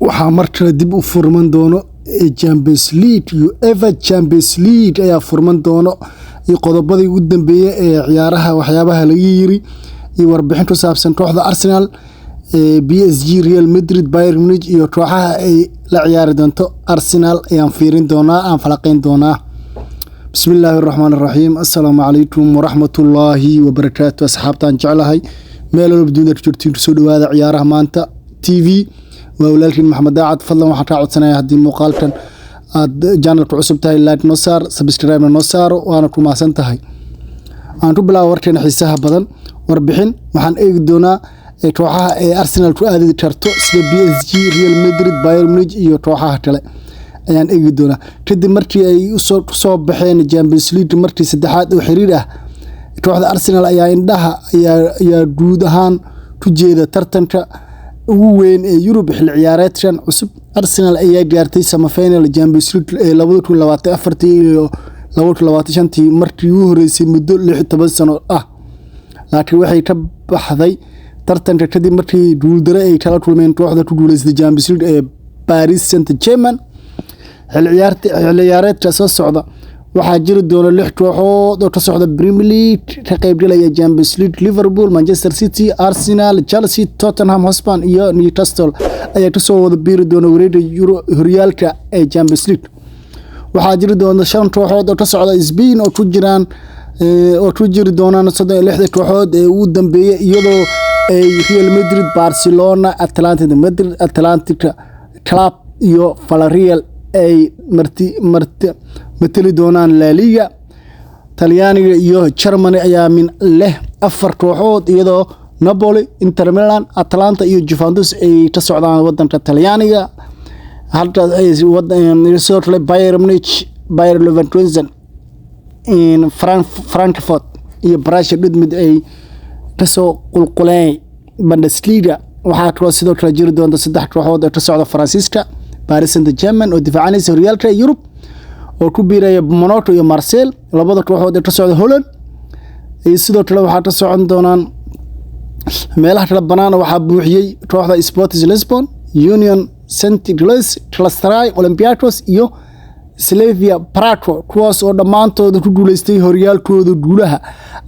waxaa markale dib u furman doono Champions League UEFA Champions League ayaa furman doono iyo qodobadii ugu dambeeyay ee ciyaaraha waxyaabaha laga yiri iyo warbixin ku saabsan kooxda Arsenal PSG Real Madrid Bayern Munich iyo kooxaha ay la ciyaari doonto Arsenal ayaan fiirin doonaa aan falanqeyn doonaa bismillaahir rahmaanir rahiim assalaamu calaykum waraxmatullaahi wabarakaatuh asxaabtaan jeclahay meel walba dunida joogtiin soo dhawaada ciyaaraha maanta TV walaalkiin maxamed daacad fadlan waxaan ka codsanayaa hadii muuqaalkan aad channelka cusub tahay like noo saar subscribe noo saaro waana ku maasan tahay aan ku bilaabo warkeena xiisaha badan warbixin waxaan eegi doonaa kooxaha ay Arsenal ku aadi karto sida PSG Real Madrid Bayern Munich iyo kooxaha kale ayaan eegi doonaa kadib markii ay soo baxeen Champions League markii saddexaad oo xiriir ah kooxda Arsenal ayaa indhaha ayaa guud ahaan ku jeeda tartanka ugu weyn ee Yurub xil ciyaareedkan cusub Arsenal ayaa gaartay semi-final Champions League ee 2024 iyo 2025 markii ugu horeysay muddo 16 sano ah laakiin waxay ka baxday tartanka kadib markii guuldaro ay kala kulmeen kooxda ku guuleysatay Champions League ee Paris Saint-Germain xil ciyaareedka soo socda waxaa jiri doona 6 kooxood oo ka socda Premier League ka qaybgalaya Champions League Liverpool Manchester City Arsenal Chelsea Tottenham Hotspur iyo Newcastle ayaa ka soo wada biiri doona wareegga horyaalka ee Champions League waxaa jiri doona 5 kooxood oo ka socda Spain oo ku jiri doonaan 36 kooxood ee ugu dambeeyay iyadoo ay Real Madrid Barcelona Atletico Madrid Atlantic Club iyo Villarreal ay matali doonaan La Liga Talyaaniga iyo Germany ayaa min leh 4 kooxood iyadoo Napoli Inter Milan Atalanta iyo Juventus ay ka socdaan wadanka Talyaaniga halka ay soo kale Bayern Munich Bayer Leverkusen in Frankfurt iyo Borussia Dortmund ay ka soo qulquleen Bundesliga waxaa kaloo sidoo kale jiri doonta 3 kooxood oo ka socda Faransiiska Paris Saint-Germain oo difaacanaysa horyaalka Yurub oo ku biiraya Monaco iyo Marseille labada kooxood ee ka socda Holland iyo sidoo kale waxaa ka socon doonaan meelaha kala banaan waxaa buuxiyay kooxda Sporting Lisbon Union Saint-Gilloise Galatasaray Olympiacos iyo Slavia Prague kuwaas oo dhammaantood ku guuleystay horyaalkooda guulaha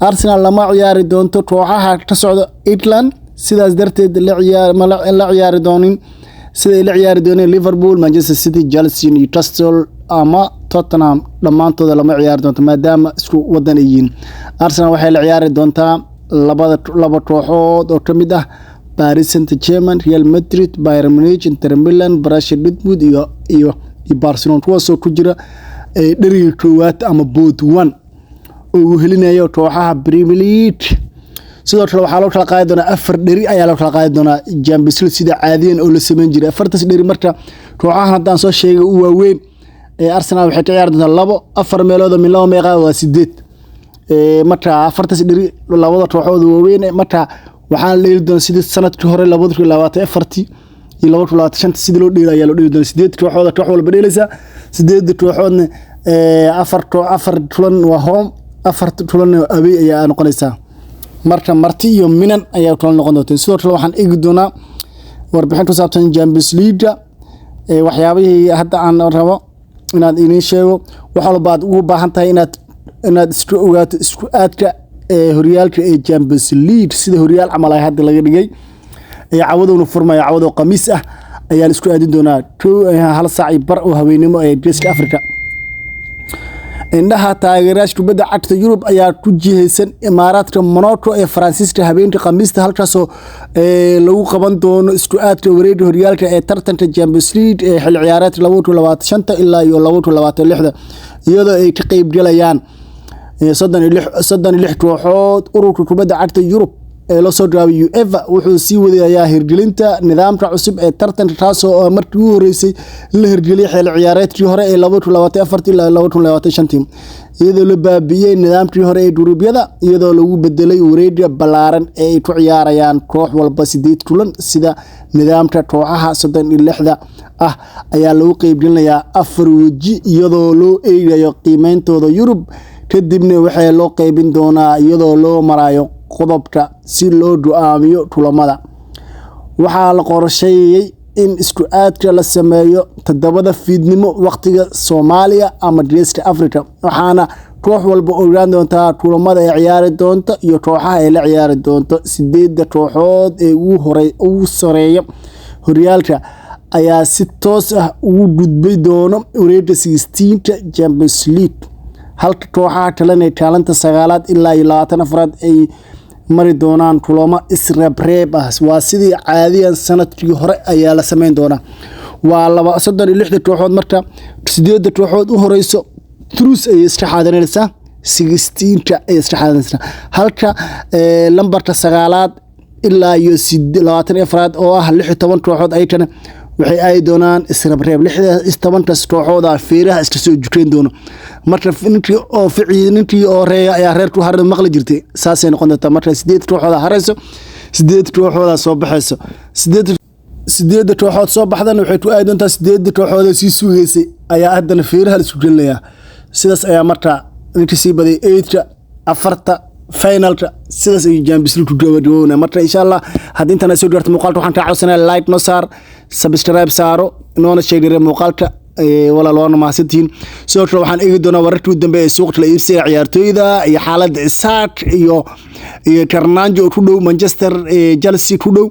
Arsenal lama ciyaari doonto kooxaha ka socda England sidaas darteed la ciyaari doonin sida la ciyaari dooneen Liverpool Manchester City Chelsea Newcastle ama Tottenham dhammaantood lama ciyaari doonto maadaama isku wadan yihiin Arsenal waxay la ciyaari doontaa laba kooxood oo kamid ah Paris Saint-Germain Real Madrid Bayern Munich Inter Milan Borussia Dortmund iyo Barcelona kuwaasoo ku jira dhariga koowaad ama boot 1 oo helinayo kooxaha Premier League sidoo kale waxaa loo kala qaadi doonaa 4 dhari ayaa loo kala qaadi doonaa Champions League sida caadiyan oo la sameyn jiray 4 dhari marka kooxahan hadaan soo sheegay uu waaweyn ee Arsenal waxay ka ciyaari doontaa 4 meelood oo min laba meeqa waa 8 marka 4 dhari labada kooxood waaweyn marka waxaan leeyahay doon sidii sanadkii hore 2024 iyo 2025 sidii loo dheelay ayaa loo dheelay doona 8 kooxood koox walba dheelaysa 8 kooxoodna 4 kulan waa home 4 kulan away ayaa noqonaysa marka marti iyo minan ayaa kala noqon doonta sidoo kale waxaan eegi doonaa warbixin ku saabsan Champions League waxyaabihii hadda aan rabo inaad idin sheego waxa walba aad ugu baahan tahay inaad isku ogaato isku aadka horyaalka ee Champions League sida horyaal camal ay hadda laga dhigay caawaduna furmaya caawado khamiis ah ayaa isku aadin doonaa 1 saac bar oo haweenimo ee Geeska Afrika indhaha taageerayaasha kubadda cagta Yurub ayaa ku jihaysan Imaaraadka Monaco ee Faransiiska habeenkii Khamiista halkaasoo lagu qaban doono isku aadka wareegga horyaalka ee tartanka Champions League ee xil ciyaareedka 2025 ilaa iyo 2026 iyadoo ay ka qayb galayaan 36 kooxood ururka kubadda cagta Yurub ee la soo dhaaway UEFA wuxuu sii wadayaa hirgelinta nidaamka cusub ee tartanka taasoo markii ugu horeysay la hirgeliyay xil ciyaareedkii hore ee 2024 ilaa 2025 iyadoo la baabiyay nidaamkii hore ee guruubyada iyadoo lagu bedelay wareegga balaaran ee ay ku ciyaarayaan koox walba 8 kulan sida nidaamka kooxaha 36 ah ayaa lagu qaybgelinayaa 4 waji iyadoo loo eegayo qiimeyntooda Yurub kadibna waxay loo qaybin doonaa iyadoo loo marayo qodobka si loo go'aamiyo kulamada waxaa la qorsheeyay in isku aadka la sameeyo 7 fiidnimo waqtiga Soomaaliya ama Geeska Afrika waxaana koox walba ogaan doontaa kulamada ay ciyaari doonto iyo kooxaha ay la ciyaari doonto 8 kooxood ee ugu sareeya horyaalka ayaa si toos ah ugu gudbay doono wareegga 16 Champions League halka kooxaha kalena kaalanta 9 ilaa 24 ay mari doonaan kulamo isreebreeb ah waa sidii caadiyan sanadkii hore ayaa la sameyn doonaa waa 36 kooxood marka 8 kooxood u horeyso Trus ay iska xaadanaysaa 16 ay iska xaadanaysaa halka lambarka 9 ilaa iyo 24 oo ah 16 kooxood ay kana waxay ay doonaan isreebreeb 16 kooxood feeraha iska soo jukeen doono marka ninkii oo reeya ayaa reerku harada maqli jirtay saasay noqon doontaa marka 8 kooxood harayso 8 kooxood soo baxayso 8 kooxood soo baxdan waxay ku ay doontaa 8 kooxood si suugaysay ayaa haddana feeraha isku gelnaya sidaas ayaa marka ninkii sii baday 8 afarta finalka sidaas ay Champions League ku gabadhoona marka insha Allah hadii inta soo gaarto muuqaalka waxaan ka codsanayaa like no saar subscribe saaro noona sheegay muuqaalka walaaloona mahadsantiin soo kale waxaan eegi doonaa wararkii ugu dambeeyay suuqa la iibsiga ciyaartooyda iyo xaaladda Isaac iyo Fernando ku dhow Manchester Chelsea ku dhow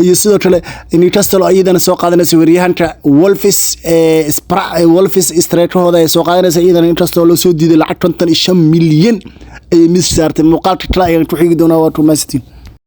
iyo sidoo kale Newcastle ayadana soo qaadanaysa waryahanka Wolves strikerhooda ay soo qaadanaysa iyadana Newcastle loo soo diiday lacag 55 milyan ay mis saartay muuqaalka kale ayaan ku xigi doonaa waa Tumastin